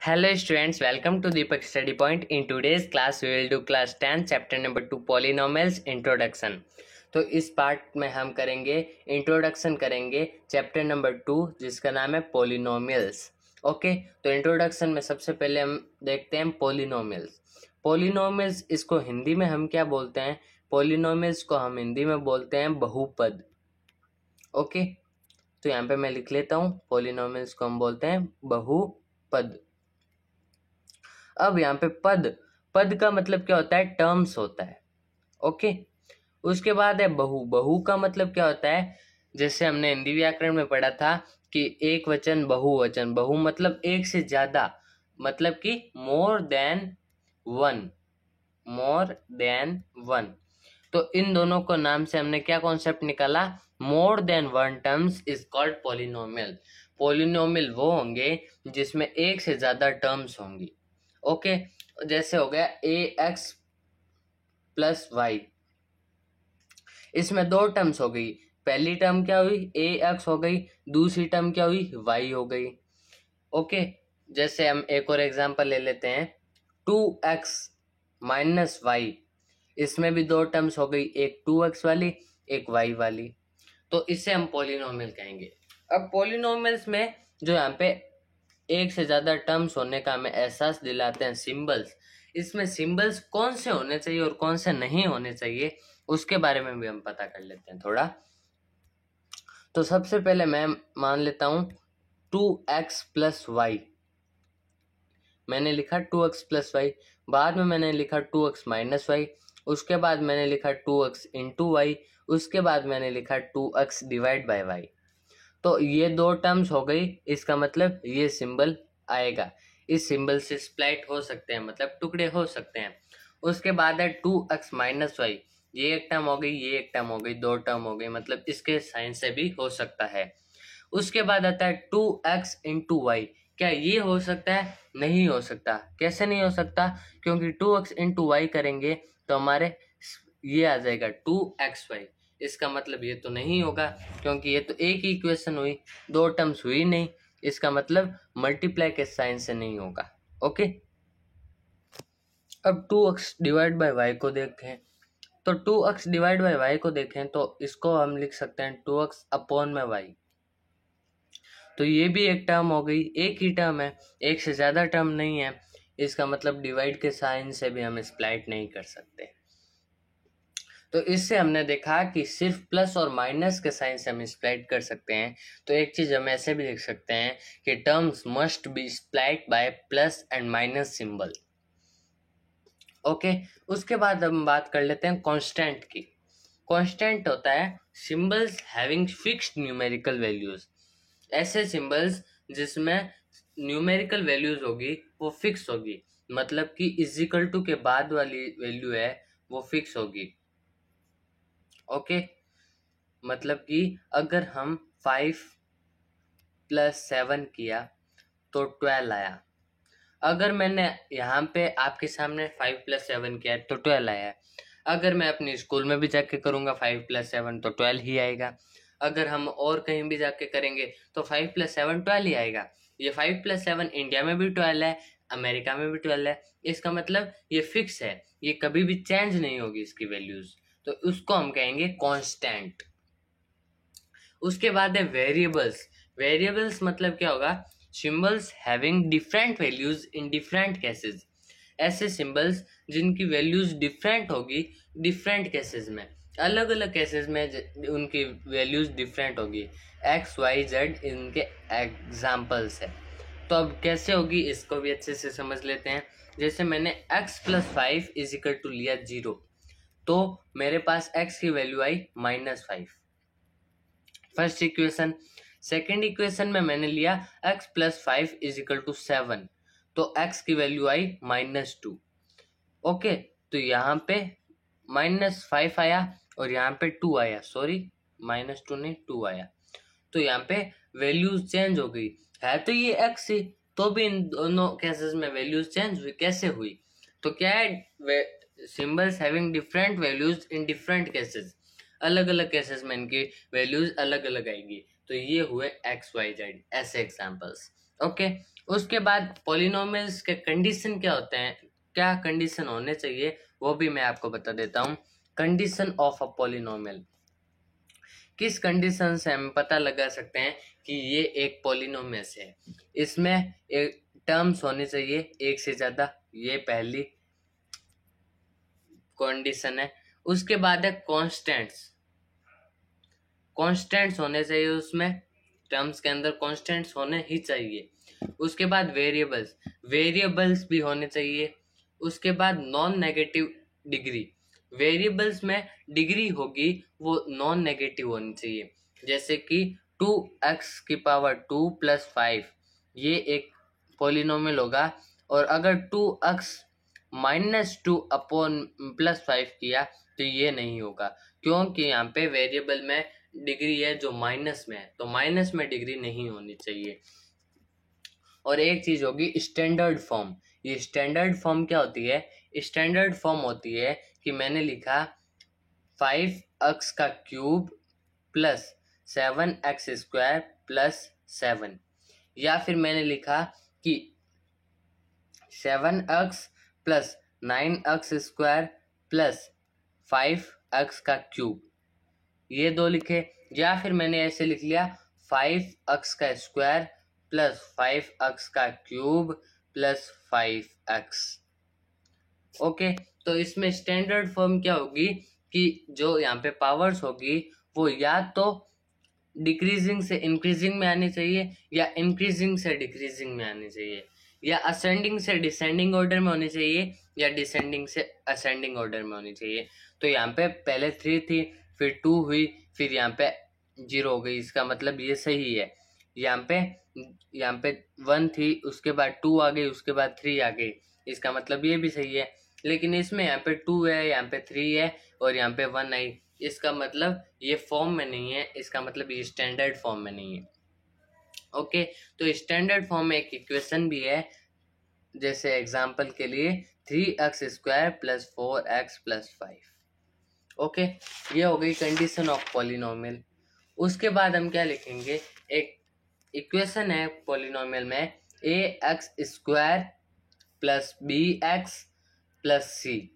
Hello students, welcome to Deepak Study Point. In today's class, we will do class 10, chapter number 2, Polynomials Introduction. तो इस part में हम करेंगे introduction करेंगे chapter number 2 जिसका नाम है पोलिनोमियल्स. ओके, तो इंट्रोडक्शन में सबसे पहले हम देखते हैं पोलिनोमियल्स. पोलिनोमियल्स इसको हिंदी में हम क्या बोलते हैं? पोलिनोमियल्स को हम हिंदी में बोलते हैं बहुपद. ओके, तो यहाँ पे मैं लिख लेता हूँ, पोलिनोमियल्स को हम बोलते हैं बहुपद. अब यहाँ पे पद पद का मतलब क्या होता है? टर्म्स होता है. ओके, उसके बाद है बहु. बहु का मतलब क्या होता है? जैसे हमने हिंदी व्याकरण में पढ़ा था कि एक वचन बहुवचन. बहु मतलब एक से ज्यादा, मतलब कि more than one. More than one. तो इन दोनों को नाम से हमने क्या कॉन्सेप्ट निकाला? More than one terms is called polynomial. Polynomial वो होंगे जिसमें एक से ज्यादा टर्म्स होंगी. ओके, जैसे हो गया ए एक्स प्लस वाई. इसमें दो टर्म्स हो गई. पहली टर्म क्या हुई? ए एक्स हो गई. दूसरी टर्म क्या हुई? वाई हो गई. ओके, जैसे हम एक और एग्जांपल ले लेते हैं, 2x माइनस वाई. इसमें भी दो टर्म्स हो गई, एक 2x वाली, एक y वाली. तो इसे हम पॉलिनोमियल कहेंगे. अब पॉलिनोमियल्स में जो यहाँ पे एक से ज्यादा टर्म्स होने का हमें एहसास दिलाते हैं सिंबल्स. इसमें सिंबल्स कौन से होने चाहिए और कौन से नहीं होने चाहिए उसके बारे में भी हम पता कर लेते हैं थोड़ा. तो सबसे पहले मैं मान लेता हूं 2x प्लस वाई. मैंने लिखा 2x प्लस वाई. बाद में मैंने लिखा 2x माइनस वाई. उसके बाद मैंने लिखा 2x इंटू वाई. उसके बाद मैंने लिखा 2x डिवाइड बाय वाई. तो ये दो टर्म्स हो गई. इसका मतलब ये सिंबल आएगा. इस सिंबल से स्प्लाइट हो सकते हैं, मतलब टुकड़े हो सकते हैं. उसके बाद है 2x माइनस वाई. ये एक टर्म हो गई, ये एक टर्म हो गई, दो टर्म हो गई, मतलब इसके साइन से भी हो सकता है. उसके बाद आता है 2x इंटू वाई. क्या ये हो सकता है? नहीं हो सकता. कैसे नहीं हो सकता? क्योंकि 2x इंटू वाई करेंगे तो हमारे ये आ जाएगा 2xy. इसका मतलब ये तो नहीं होगा क्योंकि ये तो एक ही इक्वेशन हुई, दो टर्म्स हुई नहीं. इसका मतलब मल्टीप्लाई के साइन से नहीं होगा. ओके, अब 2x डिवाइड बाय वाई को देखें. तो 2x डिवाइड बाय वाई को देखें तो इसको हम लिख सकते हैं 2x अपॉन में वाई. तो ये भी एक टर्म हो गई, एक ही टर्म है, एक से ज़्यादा टर्म नहीं है. इसका मतलब डिवाइड के साइन से भी हम स्प्लाइट नहीं कर सकते. तो इससे हमने देखा कि सिर्फ प्लस और माइनस के साइन से हम स्प्लाइट कर सकते हैं. तो एक चीज़ हम ऐसे भी लिख सकते हैं कि terms must be split by plus and minus symbol. Okay, उसके बाद हम बात कर लेते हैं कांस्टेंट की. कांस्टेंट होता है symbols having fixed numerical values. ऐसे सिंबल्स जिसमें न्यूमेरिकल वैल्यूज होगी वो फिक्स होगी, मतलब कि इजिकल टू के बाद वाली वैल्यू है वो फिक्स होगी. ओके, मतलब कि अगर हम 5 प्लस 7 किया तो 12 आया. अगर मैंने यहाँ पे आपके सामने 5 प्लस 7 किया तो 12 आया. अगर मैं अपनी स्कूल में भी जाके करूँगा 5 प्लस 7 तो 12 ही आएगा. अगर हम और कहीं भी जाके करेंगे तो 5 प्लस 7 12 ही आएगा. ये 5 प्लस 7 इंडिया में भी 12 है, अमेरिका में भी 12 है. इसका मतलब ये फिक्स है, ये कभी भी चेंज नहीं होगी इसकी वैल्यूज. तो उसको हम कहेंगे कांस्टेंट. उसके बाद है वेरिएबल्स. वेरिएबल्स मतलब क्या होगा? Symbols having different values in different cases. ऐसे सिंबल्स जिनकी वैल्यूज डिफरेंट होगी डिफरेंट केसेस में, अलग अलग केसेस में उनकी वैल्यूज डिफरेंट होगी. एक्स वाई जेड इनके एग्जाम्पल्स है. तो अब कैसे होगी इसको भी अच्छे से समझ लेते हैं. जैसे मैंने x plus 5 is equal to लिया 0, तो मेरे पास x की वैल्यू आई -5. First equation. सेकेंड इक्वेशन में मैंने लिया x plus 5 is equal to 7, तो x की वैल्यू आई -2. ओके, तो यहाँ पे -5 आया और यहाँ पे 2 आया. सॉरी, -2 नहीं 2 आया. तो यहाँ पे वैल्यूज चेंज हो गई. है तो ये x ही, तो भी इन दोनों केसेस में वैल्यूज चेंज हुई. कैसे हुई? तो क्या है, symbols having different values in different cases. अलग अलग केसेस में इनकी वैल्यूज अलग अलग आएगी. तो ये हुए एक्स वाई जेड ऐसे एग्जाम्पल्स. ओके, उसके बाद पॉलिनोमियल्स के कंडीशन क्या होते हैं, क्या कंडीशन होने चाहिए, वो भी मैं आपको बता देता हूँ। कंडीशन ऑफ अ पॉलिनोमियल, किस कंडीशन से हम पता लगा सकते हैं कि ये एक पॉलिनोमियस है। इसमें एक टर्म्स होने चाहिए एक से ज्यादा, ये पहली कंडीशन है। उसके बाद है कांस्टेंट्स, कांस्टेंट्स होने चाहिए, उसमें टर्म्स के अंदर कांस्टेंट्स होने ही चाहिए। उसके बाद वेरिएबल्स, वेरिएबल्स भी होने चाहिए। उसके बाद नॉन नेगेटिव डिग्री, वेरिएबल्स में डिग्री होगी वो नॉन नेगेटिव होनी चाहिए। जैसे कि 2x⁻² + 5 ये एक पॉलिनोमियल होगा, और अगर 2x-2 अपॉन +5 किया तो ये नहीं होगा, क्योंकि यहाँ पे वेरिएबल में डिग्री है जो माइनस में है, तो माइनस में डिग्री नहीं होनी चाहिए। और एक चीज होगी स्टैंडर्ड फॉर्म। ये स्टैंडर्ड फॉर्म क्या होती है, स्टैंडर्ड फॉर्म होती है कि मैंने लिखा 5x³ + 7x² + 7, या फिर मैंने लिखा कि 7x + 9x² + 5x³, ये दो लिखे। या फिर मैंने ऐसे लिख लिया 5x² + 5x³ + 5x। ओके, तो इसमें स्टैंडर्ड फॉर्म क्या होगी कि जो यहाँ पे पावर्स होगी वो या तो डिक्रीजिंग से इंक्रीजिंग में आनी चाहिए, या इंक्रीजिंग से डिक्रीजिंग में आनी चाहिए, या असेंडिंग से डिसेंडिंग ऑर्डर में होनी चाहिए, या डिसेंडिंग से असेंडिंग ऑर्डर में होनी चाहिए। तो यहाँ पे पहले 3 थी, फिर 2 हुई, फिर यहाँ पे 0 हो गई, इसका मतलब ये सही है। यहाँ पे 1 थी, उसके बाद 2 आ गई, उसके बाद 3 आ गई, इसका मतलब ये भी सही है। लेकिन इसमें यहाँ पे 2 है, यहाँ पे 3 है, और यहाँ पे 1 आई, इसका मतलब ये फॉर्म में नहीं है, इसका मतलब ये स्टैंडर्ड फॉर्म में नहीं है। ओके, तो स्टैंडर्ड फॉर्म में एक इक्वेशन भी है, जैसे एग्जांपल के लिए 3x² + 4x + 5। ओके, ये हो गई कंडीशन ऑफ पॉलिनोमियल। उसके बाद हम क्या लिखेंगे, एक इक्वेशन है पॉलिनोमियल में ax² + bx + c।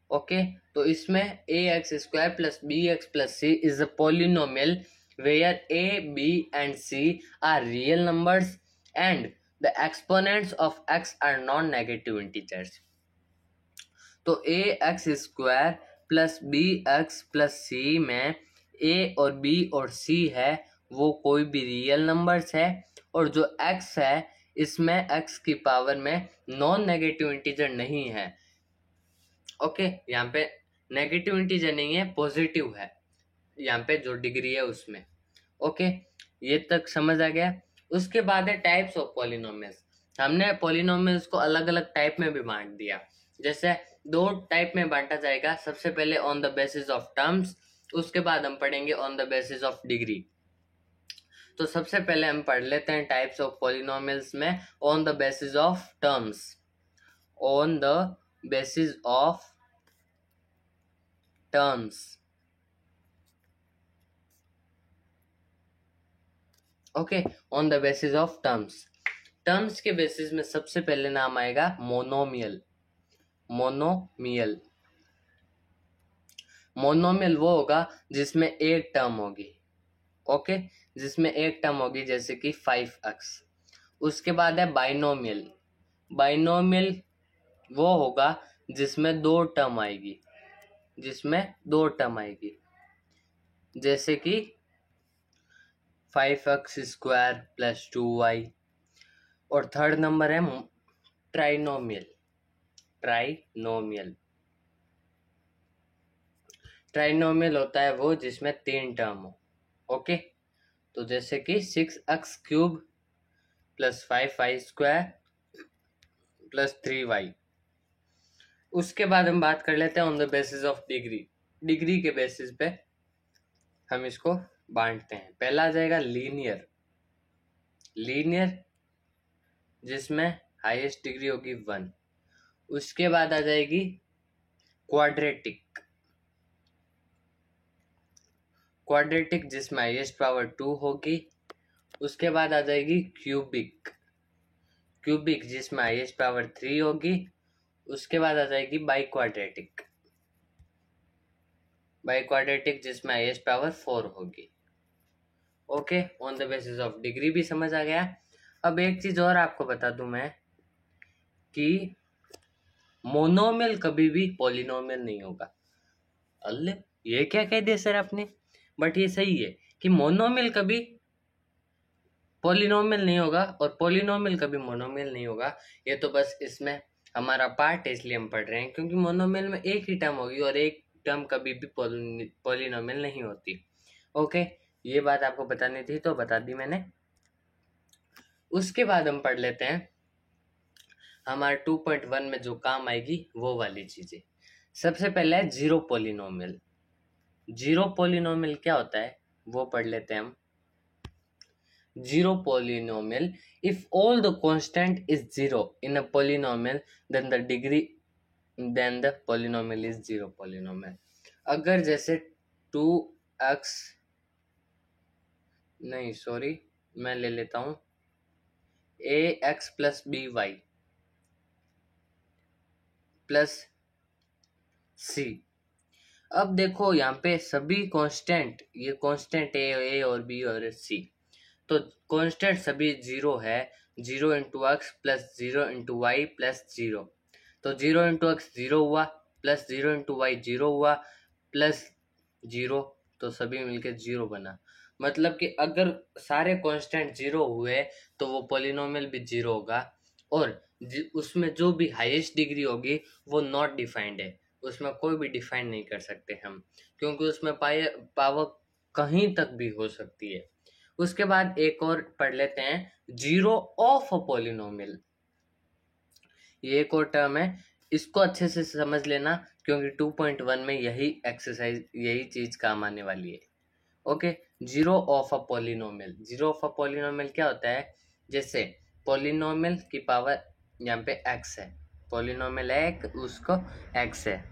ओके, तो इसमें ax² + bx + c is a polynomial where a, b and c are real numbers and the exponents of x are non-negative integers। तो ax² + bx + c में a और b और c है वो कोई भी रियल नंबर्स है, और जो x है इसमें x की पावर में नॉन नेगेटिव इंटीजर नहीं है। ओके, यहाँ पे नेगेटिव इंटीजर नहीं है, पॉजिटिव है यहाँ पे जो डिग्री है उसमें। ओके, ये तक समझ आ गया। उसके बाद है टाइप्स ऑफ पॉलिनोमियल्स। हमने पॉलिनोमियल्स को अलग अलग टाइप में भी बांट दिया। जैसे 2 टाइप में बांटा जाएगा, सबसे पहले on the basis of terms, उसके बाद हम पढ़ेंगे on the basis of degree. तो सबसे पहले हम पढ़ लेते हैं टाइप्स ऑफ पॉलिनोमियल्स में on the basis of terms. On the basis of terms, okay, on the basis of terms. Terms के बेसिस में सबसे पहले नाम आएगा मोनोमियल। मोनोमियल, मोनोमियल वो होगा जिसमें एक टर्म होगी। ओके, जिसमें एक टर्म होगी, जैसे कि 5x। उसके बाद है बाइनोमियल। बाइनोमियल वो होगा जिसमें 2 टर्म आएगी, जिसमें 2 टर्म आएगी, जैसे कि 5x² + 2y। और थर्ड नंबर है ट्राइनोमियल। ट्राइनोमियल, ट्राइनोमियल होता है वो जिसमें 3 टर्म हो। ओके, तो जैसे कि 6x³ + 5y² + 3y। उसके बाद हम बात कर लेते हैं on the basis of degree. Degree के बेसिस पे हम इसको बांटते हैं। पहला आ जाएगा लीनियर। लीनियर जिसमें हाईएस्ट डिग्री होगी 1। उसके बाद आ जाएगी क्वाड्रेटिक। क्वाड्रेटिक जिसमें हाईएस्ट पावर 2 होगी। उसके बाद आ जाएगी क्यूबिक। क्यूबिक जिसमें हाईएस्ट पावर 3 होगी, उसके बाद आ जाएगी बाई क्वाड्रेटिक जिसमें हाईएस्ट पावर 4 होगी। Okay, on the basis of degree भी समझ आ गया। अब एक चीज और आपको बता दूं मैं कि मोनोमियल कभी भी पॉलिनोमियल नहीं होगा। अल्ले, ये क्या कह दिया सर आपने? बट ये सही है कि मोनोमियल कभी पॉलिनोमियल नहीं होगा और पॉलिनोमियल कभी मोनोमियल नहीं होगा। ये तो बस इसमें हमारा पार्ट है, इसलिए हम पढ़ रहे हैं, क्योंकि मोनोमियल में एक ही टर्म होगी और एक टर्म कभी भी पॉलिनोमियल नहीं होती। ओके, ये बात आपको बतानी थी तो बता दी मैंने। उसके बाद हम पढ़ लेते हैं हमारे 2.1 में जो काम आएगी वो वाली चीजें। सबसे पहले है जीरो पॉलिनोमियल। जीरो पॉलिनोमियल क्या होता है वो पढ़ लेते हैं हम। Zero polynomial, if all the constant is zero in a polynomial, then the polynomial is zero polynomial. अगर जैसे 2x, नहीं सॉरी, मैं ले लेता हूँ ax plus by plus c। अब देखो यहाँ पे सभी कांस्टेंट, ये कांस्टेंट a और b और c, तो कांस्टेंट सभी जीरो है। 0 into x plus 0 into y plus 0, तो 0 इंटू एक्स 0 हुआ, प्लस 0 इंटू वाई 0 हुआ, प्लस 0, तो सभी मिलके 0 बना। मतलब कि अगर सारे कांस्टेंट 0 हुए तो वो पॉलिनोमियल भी 0 होगा, और उसमें जो भी हाईएस्ट डिग्री होगी वो नॉट डिफाइंड है, उसमें कोई भी डिफाइन नहीं कर सकते हम, क्योंकि उसमें पावर कहीं तक भी हो सकती है। उसके बाद एक और पढ़ लेते हैं जीरो ऑफ अ पॉलिनोमियल। ये एक और टर्म है, इसको अच्छे से समझ लेना, क्योंकि 2.1 में यही एक्सरसाइज, यही चीज काम आने वाली है। Okay, zero of a polynomial. Zero of a polynomial क्या होता है? जैसे पॉलिनोमियल की पावर यहाँ पे x है, पॉलिनोमियल है उसको x है,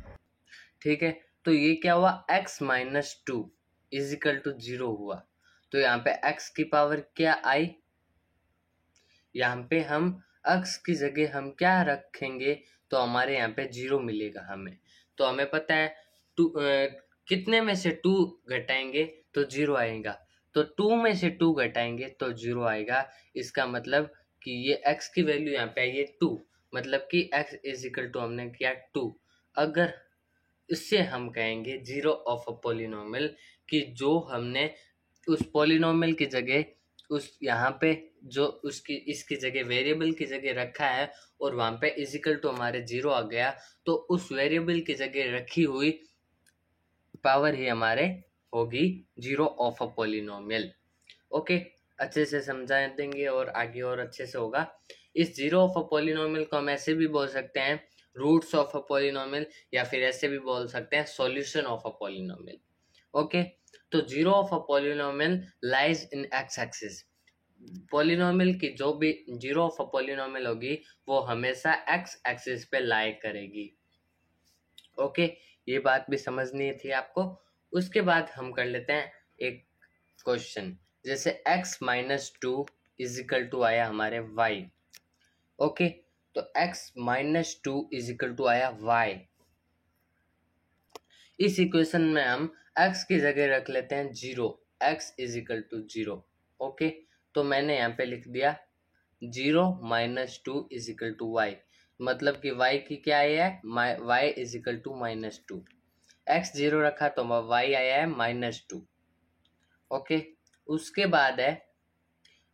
ठीक है, तो ये क्या हुआ, x माइनस 2 इजिकल टू 0 हुआ। तो यहाँ पे x की पावर क्या आई, यहाँ पे हम x की जगह हम क्या रखेंगे, तो हमारे यहाँ पे 0 मिलेगा हमें। तो हमें पता है कितने में से 2 घटाएंगे तो 0 आएगा, तो 2 में से 2 घटाएंगे तो 0 आएगा। इसका मतलब कि ये x की वैल्यू यहाँ पे आई है 2, मतलब कि x इज इक्वल टू हमने किया 2। अगर इससे हम कहेंगे जीरो ऑफ अ पॉलिनोमियल, कि जो हमने उस पॉलिनोमियल की जगह उस यहाँ पे जो उसकी इसकी जगह वेरिएबल की जगह रखा है और वहां पे इजिकल टू हमारे 0 आ गया, तो उस वेरिएबल की जगह रखी हुई पावर ही हमारे होगी zero of a polynomial. Okay, अच्छे से समझा देंगे और आगे और अच्छे से होगा। इस जीरो ऑफ अ पॉलिनोमियल को हम ऐसे भी बोल सकते हैं रूट्स ऑफ अ पॉलिनोमियल, या फिर ऐसे भी बोल सकते हैं solution of a polynomial. Okay, तो zero of a polynomial lies in X axis. Polynomial की जो भी जीरो ऑफ अ पॉलिनोमियल होगी वो हमेशा एक्स एक्सिस पे लाई करेगी। ओके, ये बात भी समझनी थी आपको। उसके बाद हम कर लेते हैं एक क्वेश्चन, जैसे x माइनस 2 इजिकल टू आया हमारे y। ओके, तो x माइनस 2 इजिकल टू आया y। इस इक्वेशन में हम x की जगह रख लेते हैं 0, x इजिकल टू 0। ओके, तो मैंने यहाँ पे लिख दिया 0 माइनस 2 इजिकल टू y, मतलब कि y की क्या आया है, y is equal to minus 2। x 0 रखा तो y आया है माइनस 2। ओके, उसके बाद है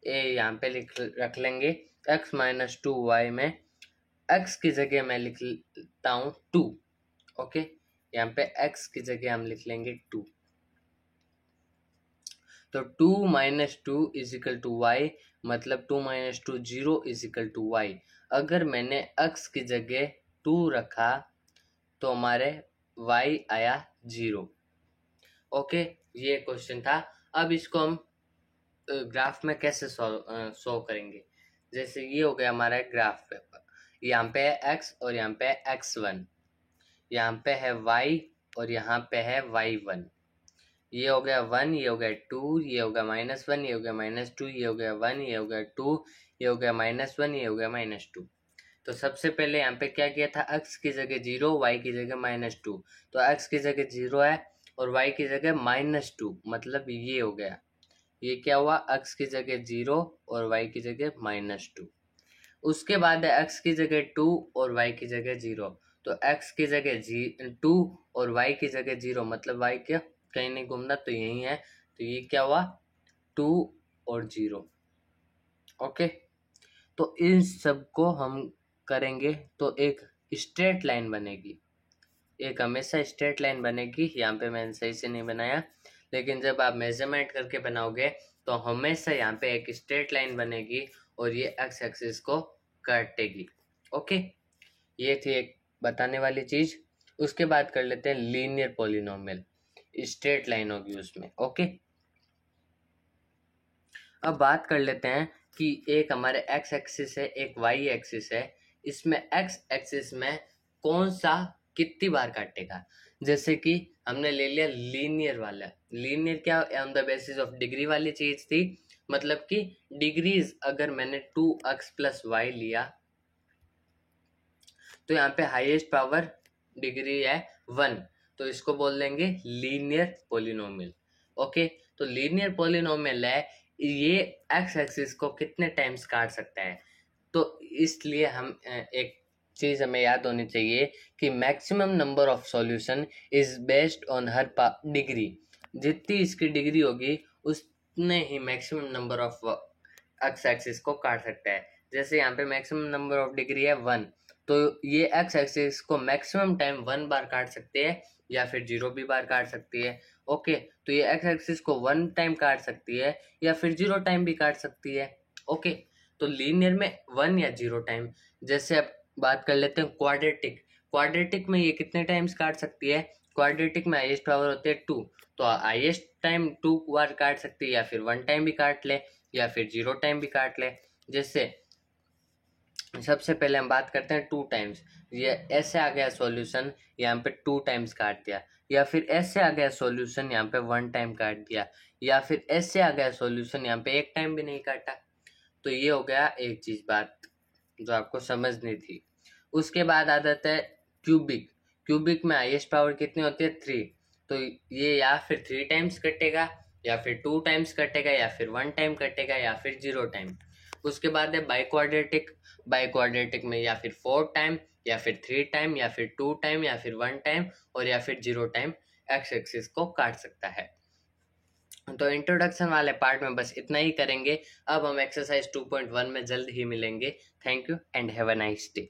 ए, यहाँ पे रख लेंगे x माइनस 2 वाई में x की जगह मैं लिख लेता हूँ 2। ओके, यहाँ पे x की जगह हम लिख लेंगे 2, तो 2 माइनस 2 इजिकल टू वाई, मतलब 2 माइनस 2 0 इजिकल टू वाई। अगर मैंने x की जगह 2 रखा तो हमारे y आया 0। ओके, ये क्वेश्चन था। अब इसको हम ग्राफ में कैसे शो करेंगे, जैसे ये हो गया हमारा ग्राफ पेपर, यहाँ पे है x और यहाँ पे है x1, यहाँ पे है y और यहाँ पे है y1। ये हो गया 1, ये हो गया 2, ये हो गया -1, ये हो गया -2, ये हो गया 1, ये हो गया 2, ये हो गया -1, ये हो गया -2। तो सबसे पहले यहाँ पे क्या किया था, x की जगह 0, y की जगह -2। तो x की जगह 0 है और y की जगह -2, मतलब ये हो गया। ये क्या हुआ, x की जगह 0 और y की जगह -2। उसके बाद है x की जगह 2 और y की जगह 0। तो x की जगह 2 और y की जगह 0, मतलब y क्या कहीं नहीं घूमना, तो यही है। तो ये क्या हुआ, 2 और 0। ओके, तो इन सब को हम करेंगे तो एक स्ट्रेट लाइन बनेगी, एक हमेशा स्ट्रेट लाइन बनेगी। यहाँ पे मैंने सही से नहीं बनाया, लेकिन जब आप मेजरमेंट करके बनाओगे तो हमेशा यहाँ पे एक स्ट्रेट लाइन बनेगी और ये एक्स एक्सिस को काटेगी। ओके, ये थी एक बताने वाली चीज। उसके बाद कर लेते हैं लीनियर पॉलिनोमियल, स्ट्रेट लाइन होगी उसमें। ओके, अब बात कर लेते हैं कि एक हमारे एक्स एक्सिस है, एक वाई एक्सिस है। इसमें एक्स एक्सिस में कौन सा कितनी बार काटेगा। जैसे कि हमने ले लिया लीनियर वाला, लीनियर क्या on the basis of degree वाली चीज थी, मतलब कि डिग्रीज अगर मैंने 2x + y लिया तो यहाँ पे हाईएस्ट पावर डिग्री है 1, तो इसको बोल देंगे लीनियर पॉलिनोमियल। ओके, तो लीनियर पॉलिनोमियल है, ये एक्स एक्सिस को कितने टाइम्स काट सकता है। तो इसलिए हम एक चीज हमें याद होनी चाहिए कि maximum number of solution is based on हर डिग्री। जितनी इसकी डिग्री होगी उतने ही maximum number of X axis को काट सकता है। जैसे यहाँ पे मैक्सिमम नंबर ऑफ डिग्री है 1, तो ये एक्स एक्सिस को मैक्सिमम टाइम 1 बार काट सकते हैं या फिर 0 भी बार काट सकती है। ओके, तो ये एक्स एक्सिस को 1 टाइम काट सकती है या फिर 0 टाइम भी काट सकती है। ओके, तो लीनियर में 1 या 0 टाइम। जैसे अब बात कर लेते हैं क्वाड्रेटिक, क्वाड्रेटिक में ये कितने टाइम्स काट सकती है। क्वाड्रेटिक में हाईएस्ट पावर होती है 2, तो हाईएस्ट टाइम 2 बार काट सकती है, या फिर 1 टाइम भी काट ले या फिर 0 टाइम भी काट ले। जैसे सबसे पहले हम बात करते हैं 2 टाइम्स। ये ऐसे आ गया सॉल्यूशन, यहाँ पे 2 टाइम्स काट दिया, या फिर ऐसे आ गया सॉल्यूशन, यहाँ पे 1 टाइम काट दिया, या फिर ऐसे आ गया सॉल्यूशन, यहाँ पे 1 टाइम भी नहीं काटा। तो ये हो गया एक चीज बात जो आपको समझनी थी। उसके बाद आ जाता है क्यूबिक। क्यूबिक में हाईएस्ट पावर कितनी होती है 3, तो ये या फिर 3 टाइम्स कटेगा या फिर 2 टाइम्स कटेगा या फिर 1 टाइम कटेगा या फिर 0 टाइम। उसके बाद है बाई क्वाड्रेटिक, बाई क्वाड्रेटिक में या फिर 4 टाइम या फिर 3 टाइम या फिर 2 टाइम या फिर 1 टाइम और या फिर 0 टाइम एक्स एक्सिस को काट सकता है। तो इंट्रोडक्शन वाले पार्ट में बस इतना ही करेंगे। अब हम एक्सरसाइज 2.1 में जल्द ही मिलेंगे। Thank you and have a nice day.